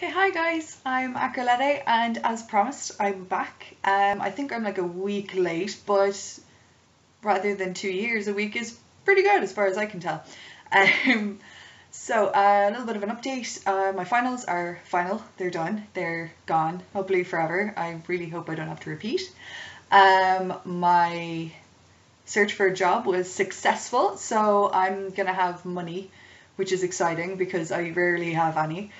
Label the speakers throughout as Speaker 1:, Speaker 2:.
Speaker 1: Okay, hi guys, I'm Acreletae and as promised, I'm back. I think I'm like a week late, but rather than 2 years, a week is pretty good as far as I can tell. Um, a little bit of an update. My finals are final, they're done, they're gone, hopefully forever. I really hope I don't have to repeat. My search for a job was successful, so I'm gonna have money, which is exciting because I rarely have any.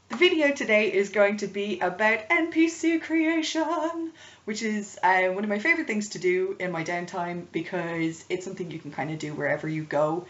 Speaker 1: The video today is going to be about NPC creation, which is one of my favourite things to do in my downtime because it's something you can kind of do wherever you go,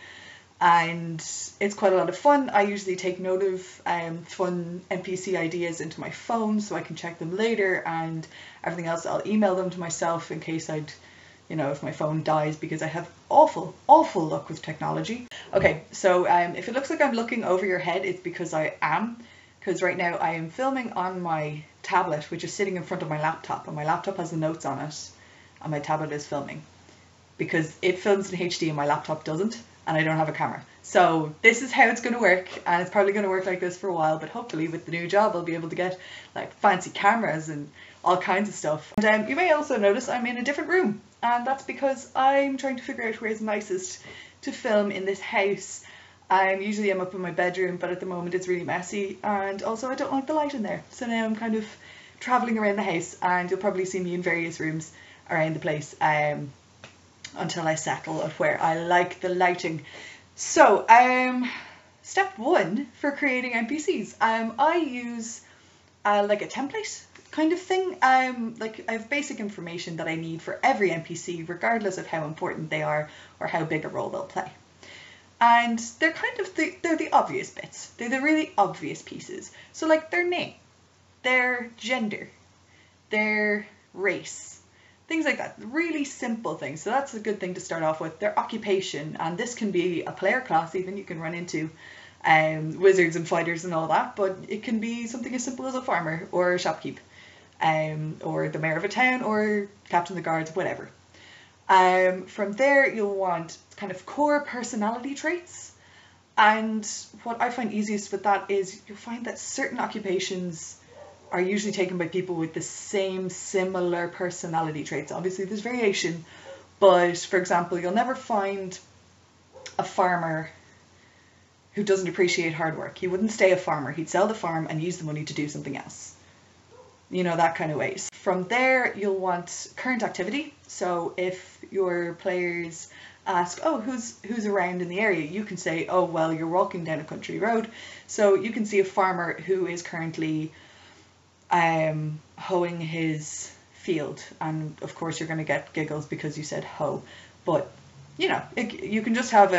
Speaker 1: and it's quite a lot of fun. I usually take note of fun NPC ideas into my phone so I can check them later, and everything else I'll email them to myself in case if my phone dies, because I have awful luck with technology. Okay, so if it looks like I'm looking over your head, it's because I am. Because right now I am filming on my tablet, which is sitting in front of my laptop, and my laptop has the notes on it, and my tablet is filming. Because it films in HD and my laptop doesn't, and I don't have a camera. So this is how it's going to work, and it's probably going to work like this for a while, but hopefully with the new job I'll be able to get like fancy cameras and all kinds of stuff. And you may also notice I'm in a different room, and that's because I'm trying to figure out where's nicest to film in this house. Usually I'm up in my bedroom, but at the moment it's really messy, and also I don't like the light in there. So now I'm kind of travelling around the house, and you'll probably see me in various rooms around the place until I settle at where I like the lighting. So step one for creating NPCs. I use like a template kind of thing. Like I have basic information that I need for every NPC, regardless of how important they are or how big a role they'll play. And they're kind of they're the obvious bits. They're the really obvious pieces. So like their name, their gender, their race, things like that. Really simple things. So that's a good thing to start off with. Their occupation, and this can be a player class even. You can run into wizards and fighters and all that, but it can be something as simple as a farmer or a shopkeep, or the mayor of a town or captain of the guards, whatever. From there you'll want kind of core personality traits, and what I find easiest with that is you'll find that certain occupations are usually taken by people with the same similar personality traits. Obviously there's variation, but for example you'll never find a farmer who doesn't appreciate hard work. He wouldn't stay a farmer, he'd sell the farm and use the money to do something else. You know, that kind of ways. From there you'll want current activity. So if your players ask, oh, who's around in the area, you can say, oh well, you're walking down a country road, so you can see a farmer who is currently hoeing his field, and of course you're going to get giggles because you said hoe, but you know, you can just have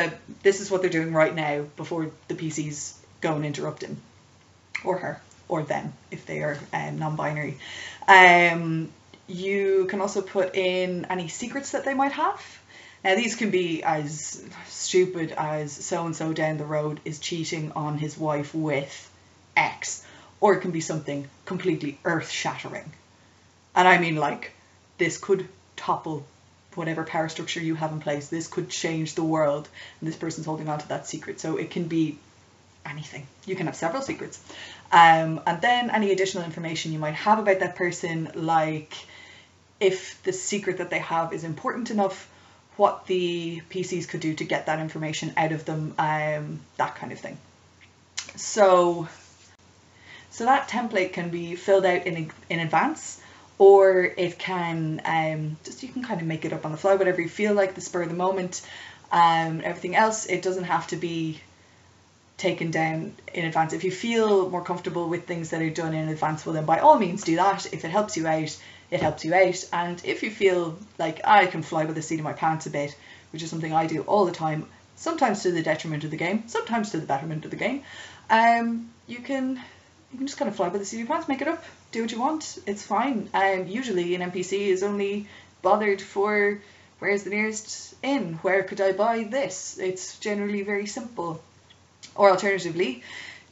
Speaker 1: this is what they're doing right now before the PCs go and interrupt him or her or them if they are non-binary. You can also put in any secrets that they might have. Now these can be as stupid as so-and-so down the road is cheating on his wife with X, or it can be something completely earth-shattering. And I mean, like, this could topple whatever power structure you have in place. This could change the world, and this person's holding on to that secret. So it can be anything. You can have several secrets. And then any additional information you might have about that person, like if the secret that they have is important enough, what the PCs could do to get that information out of them, that kind of thing. So that template can be filled out in advance, or it can you can kind of make it up on the fly, whatever you feel like, the spur of the moment. Everything else, it doesn't have to be taken down in advance. If you feel more comfortable with things that are done in advance, well then by all means do that. If it helps you out, it helps you out. And if you feel like I can fly by the seat of my pants a bit, which is something I do all the time, sometimes to the detriment of the game, sometimes to the betterment of the game, you can just kind of fly by the seat of your pants, make it up, do what you want, it's fine. Usually an NPC is only bothered for where's the nearest inn, where could I buy this. It's generally very simple. Or alternatively,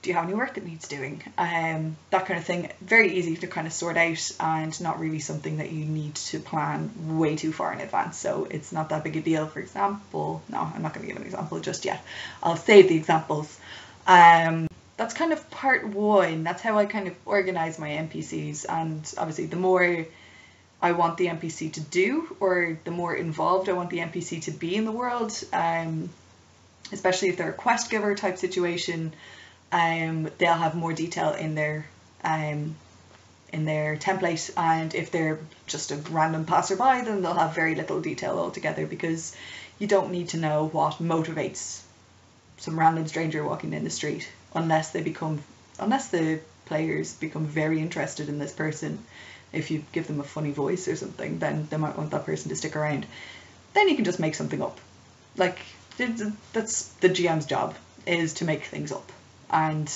Speaker 1: do you have any work that needs doing? That kind of thing. Very easy to kind of sort out, and not really something that you need to plan way too far in advance. So it's not that big a deal. For example, no, I'm not going to give an example just yet. I'll save the examples. that's kind of part one. That's how I kind of organize my NPCs. And obviously the more I want the NPC to do, or the more involved I want the NPC to be in the world, especially if they're a quest giver type situation, they'll have more detail in their template, and if they're just a random passerby, then they'll have very little detail altogether, because you don't need to know what motivates some random stranger walking in the street unless the players become very interested in this person. If you give them a funny voice or something, then they might want that person to stick around. Then you can just make something up. Like, that's the GM's job, is to make things up, and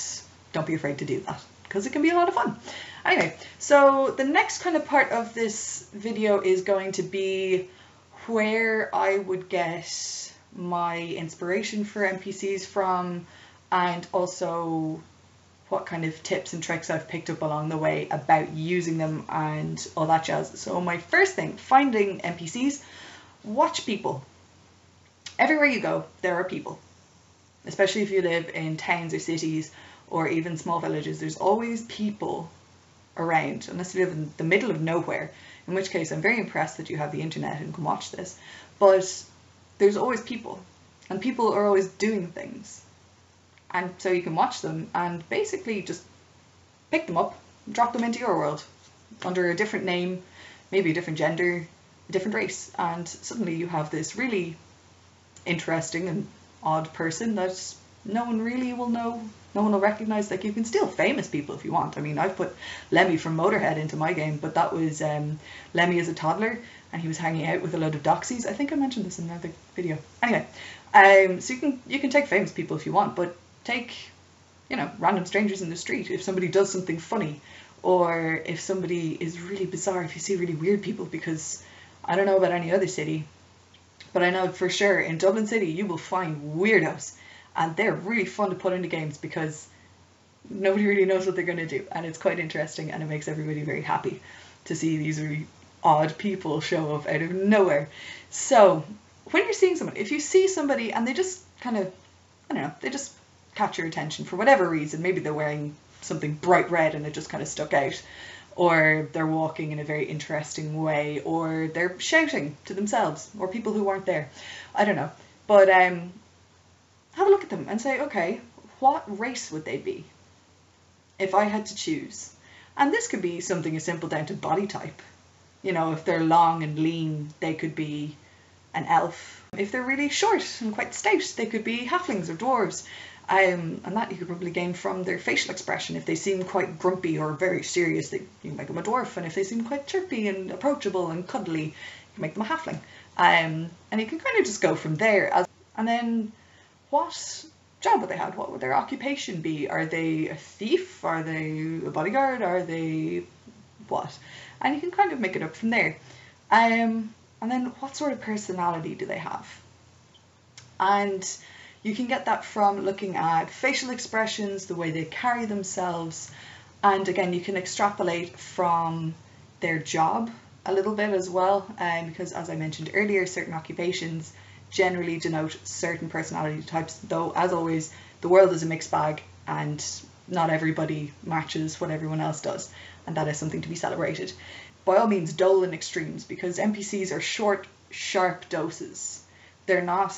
Speaker 1: don't be afraid to do that, because it can be a lot of fun. Anyway, so the next kind of part of this video is going to be where I would get my inspiration for NPCs from, and also what kind of tips and tricks I've picked up along the way about using them and all that jazz. So my first thing, finding NPCs, watch people. Everywhere you go, there are people. Especially if you live in towns or cities or even small villages, there's always people around, unless you live in the middle of nowhere, in which case I'm very impressed that you have the internet and can watch this. But there's always people, and people are always doing things. And so you can watch them and basically just pick them up, drop them into your world under a different name, maybe a different gender, a different race, and suddenly you have this really interesting and odd person that no one really will know, no one will recognize. Like, you can steal famous people if you want. I mean, I've put Lemmy from Motorhead into my game, but that was Lemmy as a toddler, and he was hanging out with a load of doxies. I think I mentioned this in another video. Anyway, so you can take famous people if you want, but take, you know, random strangers in the street. If somebody does something funny, or if somebody is really bizarre, if you see really weird people, because I don't know about any other city, but I know for sure in Dublin City you will find weirdos, and they're really fun to put into games because nobody really knows what they're going to do, and it's quite interesting, and it makes everybody very happy to see these really odd people show up out of nowhere. So when you're seeing someone, if you see somebody and they just kind of, I don't know, they just catch your attention for whatever reason, maybe they're wearing something bright red and it just kind of stuck out, or they're walking in a very interesting way, or they're shouting to themselves or people who weren't there, I don't know, but have a look at them and say, okay, what race would they be if I had to choose? And this could be something as simple down to body type. You know, if they're long and lean, they could be an elf. If they're really short and quite stout, they could be halflings or dwarves. And that you could probably gain from their facial expression. If they seem quite grumpy or very serious, you can make them a dwarf. And if they seem quite chirpy and approachable and cuddly, you can make them a halfling. And you can kind of just go from there. And then what job would they have? What would their occupation be? Are they a thief? Are they a bodyguard? Are they what? And you can kind of make it up from there. And then what sort of personality do they have? And you can get that from looking at facial expressions, the way they carry themselves, and again you can extrapolate from their job a little bit as well, because as I mentioned earlier, certain occupations generally denote certain personality types, though as always the world is a mixed bag and not everybody matches what everyone else does, and that is something to be celebrated. By all means, dole in extremes, because NPCs are short, sharp doses. They're not,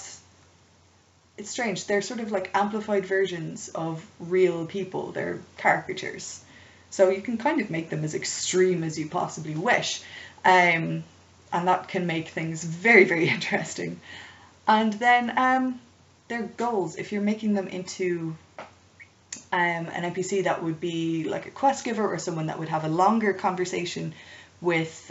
Speaker 1: it's strange, they're sort of like amplified versions of real people. They're caricatures. So you can kind of make them as extreme as you possibly wish. And that can make things very, very interesting. And then their goals, if you're making them into an NPC that would be like a quest giver, or someone that would have a longer conversation with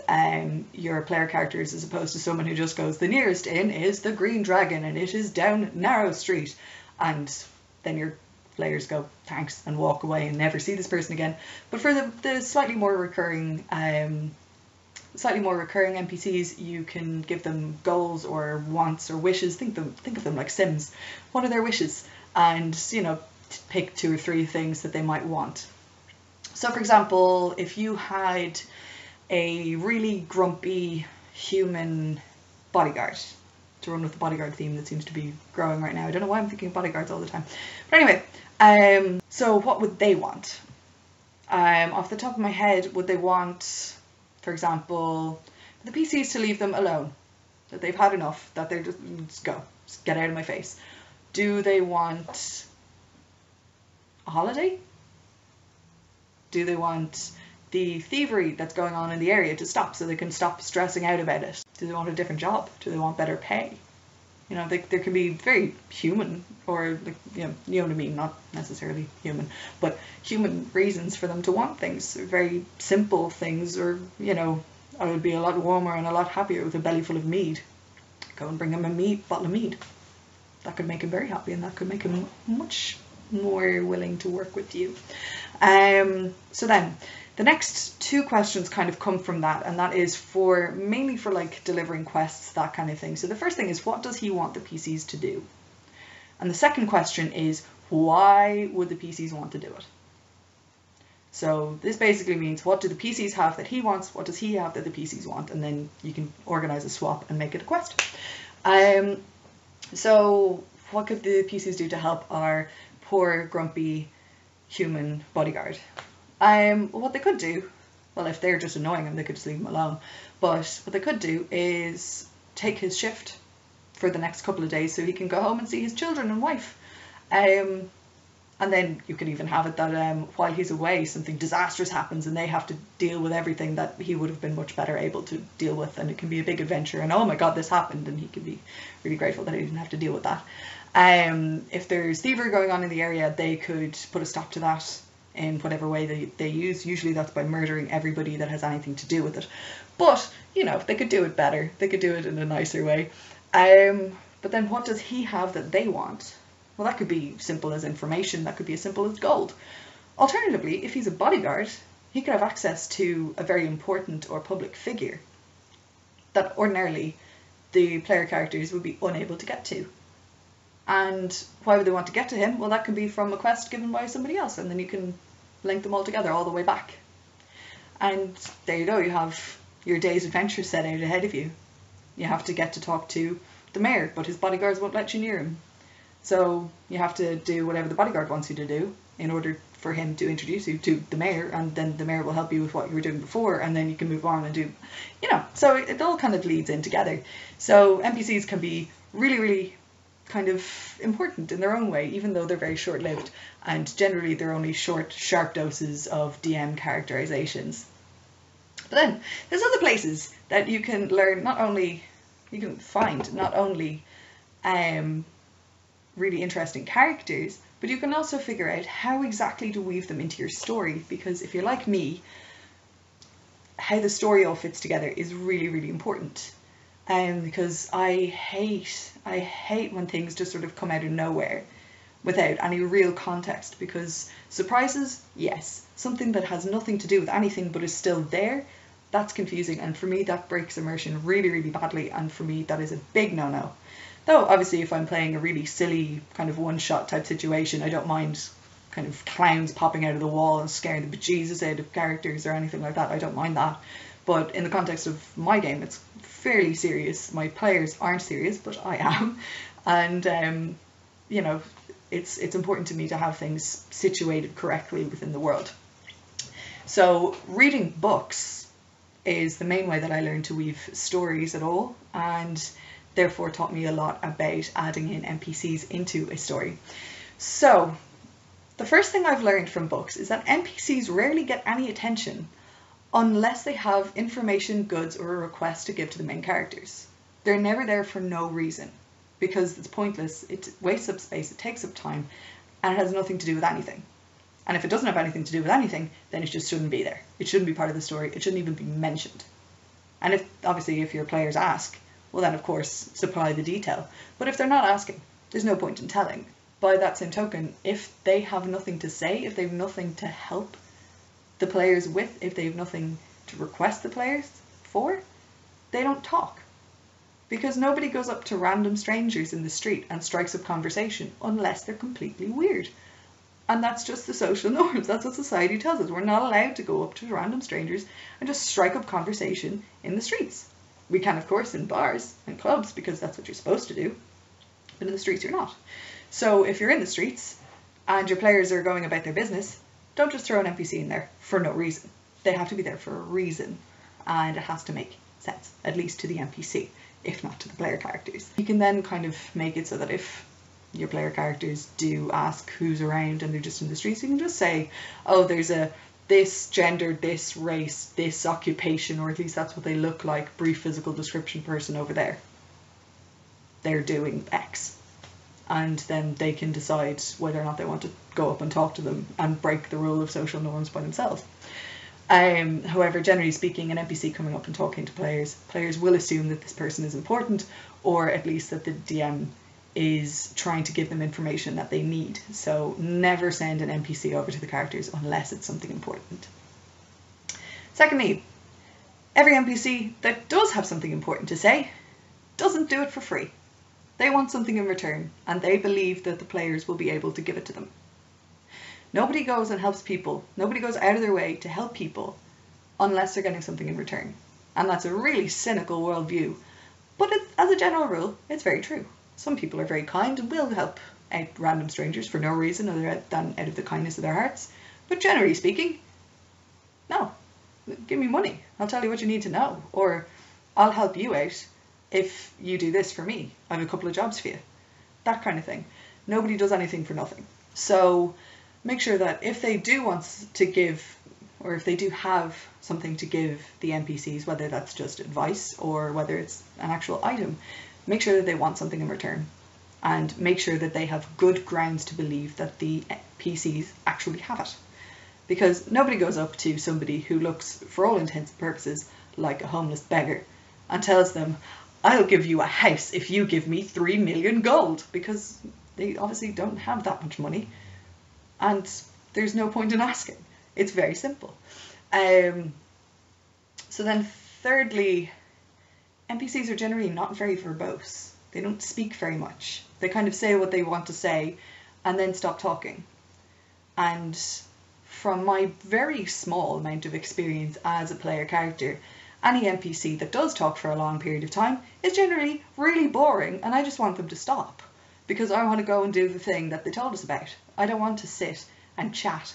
Speaker 1: your player characters, as opposed to someone who just goes, the nearest inn is the Green Dragon and it is down Narrow Street, and then your players go thanks and walk away and never see this person again. But for the slightly more recurring NPCs, you can give them goals or wants or wishes. Think of them like Sims. What are their wishes? And, you know, pick 2 or 3 things that they might want. So for example, if you had a really grumpy human bodyguard, to run with the bodyguard theme that seems to be growing right now. I don't know why I'm thinking of bodyguards all the time. But anyway, So what would they want? Off the top of my head, would they want, for example, the PCs to leave them alone? That they've had enough, that they're just go, just get out of my face. Do they want a holiday? Do they want the thievery that's going on in the area to stop so they can stop stressing out about it? Do they want a different job? Do they want better pay? You know, there can be very human, or like, you know what I mean, not necessarily human, but human reasons for them to want things, very simple things, or, you know, I would be a lot warmer and a lot happier with a belly full of mead. Go and bring him a bottle of mead. That could make him very happy, and that could make him much more willing to work with you. So then the next two questions kind of come from that, and that is mainly for like delivering quests, that kind of thing. So the first thing is, what does he want the PCs to do? And the second question is, why would the PCs want to do it? So this basically means, what do the PCs have that he wants? What does he have that the PCs want? And then you can organize a swap and make it a quest. So what could the PCs do to help our poor, grumpy human bodyguard? What they could do, well, if they're just annoying him, they could just leave him alone. But what they could do is take his shift for the next couple of days so he can go home and see his children and wife. And then you could even have it that while he's away, something disastrous happens and they have to deal with everything that he would have been much better able to deal with. And it can be a big adventure. And oh my God, this happened. And he can be really grateful that he didn't have to deal with that. If there's thievery going on in the area, they could put a stop to that in whatever way they use. Usually that's by murdering everybody that has anything to do with it. But, you know, they could do it better. They could do it in a nicer way. But then what does he have that they want? Well, that could be simple as information. That could be as simple as gold. Alternatively, if he's a bodyguard, he could have access to a very important or public figure that ordinarily the player characters would be unable to get to. And why would they want to get to him? Well, that could be from a quest given by somebody else, and then you can link them all together all the way back. And there you go, you have your day's adventure set out ahead of you. You have to get to talk to the mayor, but his bodyguards won't let you near him. So you have to do whatever the bodyguard wants you to do in order for him to introduce you to the mayor, and then the mayor will help you with what you were doing before, and then you can move on and do, you know, so it all kind of leads in together. So NPCs can be really, really kind of important in their own way, even though they're very short-lived, and generally they're only short, sharp doses of DM characterizations. But then there's other places that you can learn, you can find not only really interesting characters, but you can also figure out how exactly to weave them into your story, because if you're like me, how the story all fits together is really, really important. Because I hate when things just sort of come out of nowhere without any real context, because surprises, yes, something that has nothing to do with anything but is still there, that's confusing, and for me that breaks immersion really, really badly, and for me that is a big no-no. Though obviously if I'm playing a really silly kind of one-shot type situation, I don't mind kind of clowns popping out of the wall and scaring the bejesus out of characters or anything like that. I don't mind that. But in the context of my game, it's fairly serious. My players aren't serious, but I am. And, you know, it's important to me to have things situated correctly within the world. So reading books is the main way that I learned to weave stories at all, and therefore taught me a lot about adding in NPCs into a story. So the first thing I've learned from books is that NPCs rarely get any attention unless they have information, goods, or a request to give to the main characters. They're never there for no reason, because it's pointless, it wastes up space, it takes up time, and it has nothing to do with anything. And if it doesn't have anything to do with anything, then it just shouldn't be there. It shouldn't be part of the story, it shouldn't even be mentioned. And if your players ask, well then of course supply the detail. But if they're not asking, there's no point in telling. By that same token, if they have nothing to say, if they have nothing to help the players with, if they have nothing to request the players for, they don't talk. Because nobody goes up to random strangers in the street and strikes up conversation unless they're completely weird. And that's just the social norms. That's what society tells us. We're not allowed to go up to random strangers and just strike up conversation in the streets. We can, of course, in bars and clubs, because that's what you're supposed to do. But in the streets, you're not. So if you're in the streets, and your players are going about their business, don't just throw an NPC in there for no reason. They have to be there for a reason, and it has to make sense, at least to the NPC, if not to the player characters. You can then kind of make it so that if your player characters do ask who's around and they're just in the streets, you can just say, oh, there's this gender, this race, this occupation, or at least that's what they look like, brief physical description person over there. They're doing X. And then they can decide whether or not they want to go up and talk to them and break the rule of social norms by themselves. However, generally speaking, an NPC coming up and talking to players will assume that this person is important, or at least that the DM is trying to give them information that they need. So never send an NPC over to the characters unless it's something important. Secondly, every NPC that does have something important to say doesn't do it for free. They want something in return, and they believe that the players will be able to give it to them. Nobody goes and helps people, nobody goes out of their way to help people unless they're getting something in return. And that's a really cynical worldview, but as a general rule, it's very true. Some people are very kind and will help out random strangers for no reason other than out of the kindness of their hearts. But generally speaking, no. Give me money, I'll tell you what you need to know, or I'll help you out if you do this for me. I have a couple of jobs for you. That kind of thing. Nobody does anything for nothing. So make sure that if they do want to give, or if they do have something to give the NPCs, whether that's just advice or whether it's an actual item, make sure that they want something in return, and make sure that they have good grounds to believe that the PCs actually have it. Because nobody goes up to somebody who looks, for all intents and purposes, like a homeless beggar and tells them, I'll give you a house if you give me 3 million gold, because they obviously don't have that much money and there's no point in asking. It's very simple. So then thirdly, NPCs are generally not very verbose. They don't speak very much. They kind of say what they want to say and then stop talking. And from my very small amount of experience as a player character, any NPC that does talk for a long period of time is generally really boring, and I just want them to stop because I want to go and do the thing that they told us about. I don't want to sit and chat.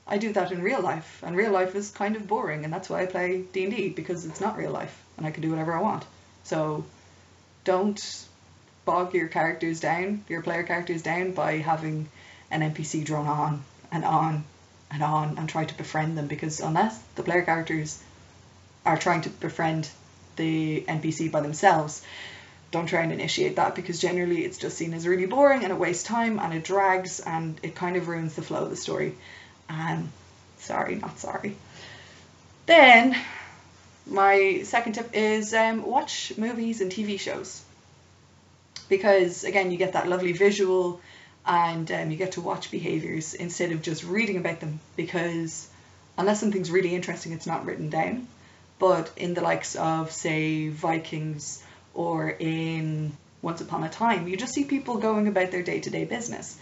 Speaker 1: I do that in real life, and real life is kind of boring, and that's why I play D&D, because it's not real life and I can do whatever I want. So don't bog your characters down, your player characters down, by having an NPC drone on and on and on and try to befriend them, because unless the player characters are trying to befriend the NPC by themselves, don't try and initiate that, because generally it's just seen as really boring and it wastes time and it drags and it kind of ruins the flow of the story. Sorry, not sorry. Then my second tip is watch movies and TV shows, because again you get that lovely visual and you get to watch behaviours instead of just reading about them, because unless something's really interesting it's not written down. But in the likes of, say, Vikings or in Once Upon a Time, you just see people going about their day-to-day business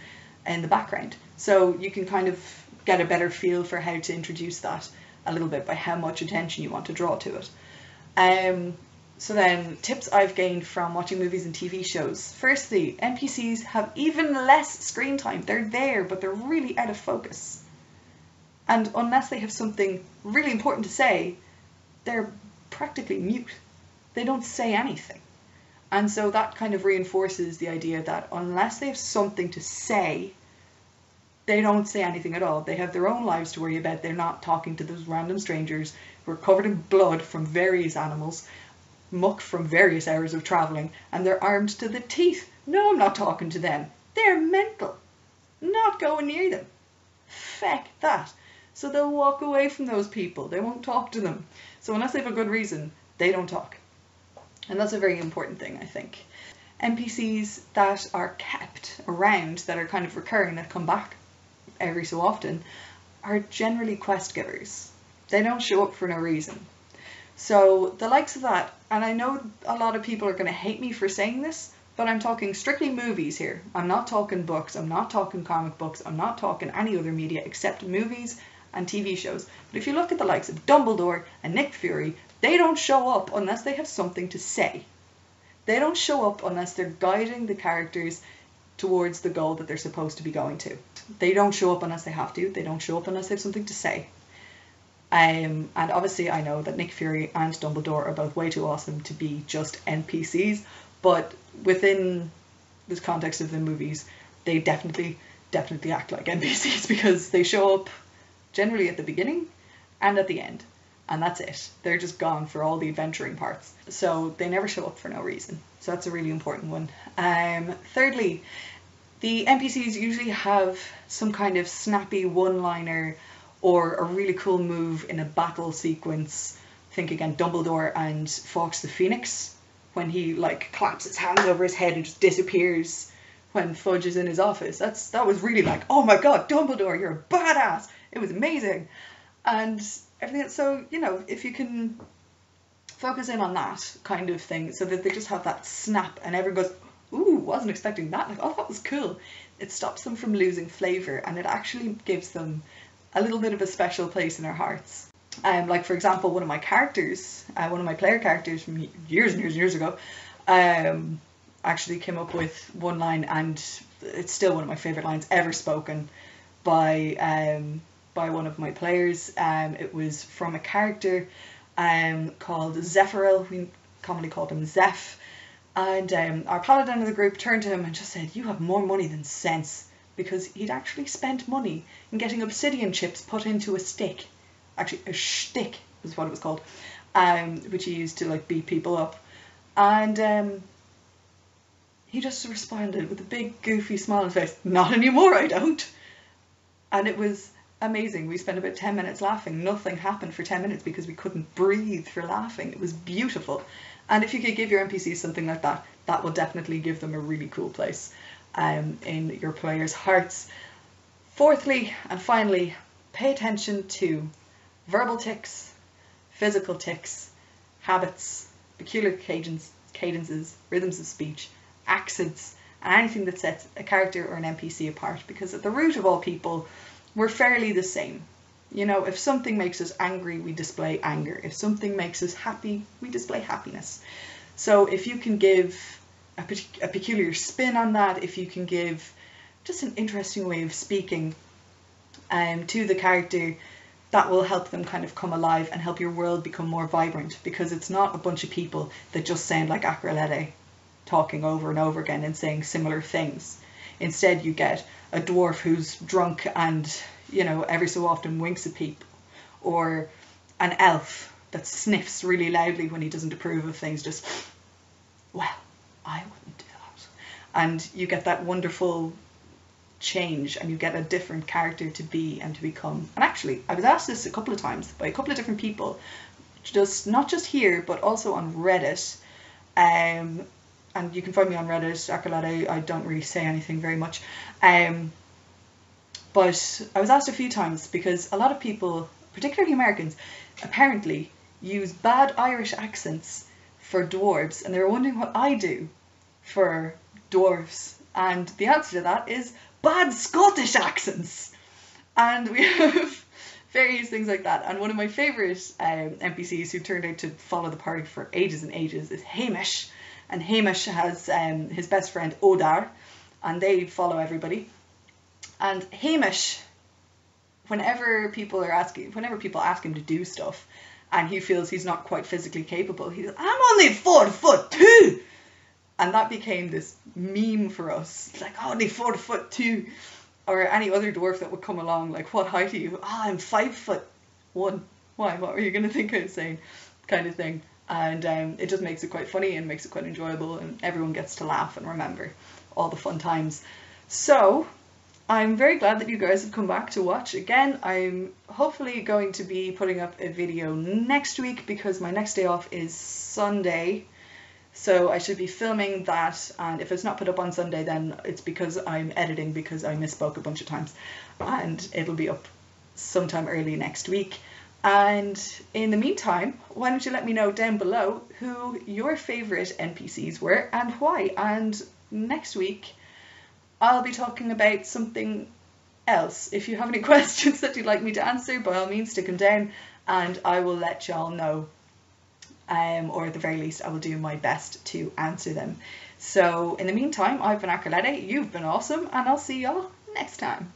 Speaker 1: in the background. So you can kind of get a better feel for how to introduce that a little bit by how much attention you want to draw to it. So then, tips I've gained from watching movies and TV shows. Firstly, NPCs have even less screen time. They're there, but they're really out of focus. And unless they have something really important to say, they're practically mute. They don't say anything. And so that kind of reinforces the idea that unless they have something to say, they don't say anything at all. They have their own lives to worry about. They're not talking to those random strangers who are covered in blood from various animals, muck from various hours of travelling, and they're armed to the teeth. No, I'm not talking to them. They're mental. Not going near them. Feck that. So they'll walk away from those people. They won't talk to them. So unless they have a good reason, they don't talk. And that's a very important thing, I think. NPCs that are kept around, that are kind of recurring, that come back every so often, are generally quest givers. They don't show up for no reason. So the likes of that, and I know a lot of people are going to hate me for saying this, but I'm talking strictly movies here. I'm not talking books, I'm not talking comic books, I'm not talking any other media except movies and TV shows. But if you look at the likes of Dumbledore and Nick Fury, they don't show up unless they have something to say. They don't show up unless they're guiding the characters towards the goal that they're supposed to be going to. They don't show up unless they have to. They don't show up unless they have something to say. And obviously I know that Nick Fury and Dumbledore are both way too awesome to be just NPCs, but within this context of the movies, they definitely act like NPCs because they show up generally at the beginning and at the end, and that's it. They're just gone for all the adventuring parts, so they never show up for no reason. So that's a really important one. Thirdly, the NPCs usually have some kind of snappy one-liner or a really cool move in a battle sequence. Think again, Dumbledore and Fawkes the Phoenix, when he like claps his hands over his head and just disappears when Fudge is in his office. That was really like, oh my god, Dumbledore, you're a badass. It was amazing. And everything. So, you know, if you can focus in on that kind of thing so that they just have that snap and everyone goes, ooh, wasn't expecting that. Like, oh, that was cool. It stops them from losing flavour, and it actually gives them a little bit of a special place in our hearts. Like, for example, one of my player characters from years and years ago, actually came up with one line, and it's still one of my favourite lines ever spoken by one of my players. It was from a character called Zephyril. We commonly called him Zeph. And our paladin of the group turned to him and just said, "You have more money than sense," because he'd actually spent money in getting obsidian chips put into a stick. Actually, a shtick was what it was called, which he used to like beat people up. And he just responded with a big goofy smile on his face, "Not anymore, I don't." And it was amazing. We spent about 10 minutes laughing. Nothing happened for 10 minutes because we couldn't breathe for laughing. It was beautiful. And if you could give your NPCs something like that, that will definitely give them a really cool place in your players' hearts. Fourthly and finally, pay attention to verbal tics, physical tics, habits, peculiar cadences, rhythms of speech, accents, and anything that sets a character or an NPC apart, because at the root of all people, we're fairly the same. You know, if something makes us angry, we display anger. If something makes us happy, we display happiness. So if you can give a peculiar spin on that, if you can give just an interesting way of speaking to the character, that will help them kind of come alive and help your world become more vibrant, because it's not a bunch of people that just sound like Acreletae talking over and over again and saying similar things. Instead, you get a dwarf who's drunk and, you know, every so often winks at people, or an elf that sniffs really loudly when he doesn't approve of things, just, well, I wouldn't do that. And you get that wonderful change, and you get a different character to be and to become. And actually, I was asked this a couple of times by a couple of different people, just not just here, but also on Reddit. And you can find me on Reddit, Acreletae. I don't really say anything very much. But I was asked a few times, because a lot of people, particularly Americans, apparently use bad Irish accents for dwarves, and they were wondering what I do for dwarves. And the answer to that is bad Scottish accents. And we have various things like that. And one of my favourite NPCs who turned out to follow the party for ages and ages is Hamish. And Hamish has his best friend Odar, and they follow everybody. And Hamish, whenever people ask him to do stuff, and he feels he's not quite physically capable, he goes, "I'm only 4'2". And that became this meme for us. It's like, only 4'2". Or any other dwarf that would come along, like, "What height are you?" "Oh, I'm 5'1". Why? What were you going to think I was saying? Kind of thing. And it just makes it quite funny and makes it quite enjoyable, and everyone gets to laugh and remember all the fun times. So I'm very glad that you guys have come back to watch again. I'm hopefully going to be putting up a video next week, because my next day off is Sunday. So I should be filming that, and if it's not put up on Sunday, then it's because I'm editing, because I misspoke a bunch of times, and it'll be up sometime early next week. And in the meantime, why don't you let me know down below who your favourite NPCs were and why. And next week I'll be talking about something else. If you have any questions that you'd like me to answer, by all means stick them down and I will let y'all know. Or at the very least I will do my best to answer them. So in the meantime, I've been Acreletae, you've been awesome, and I'll see y'all next time.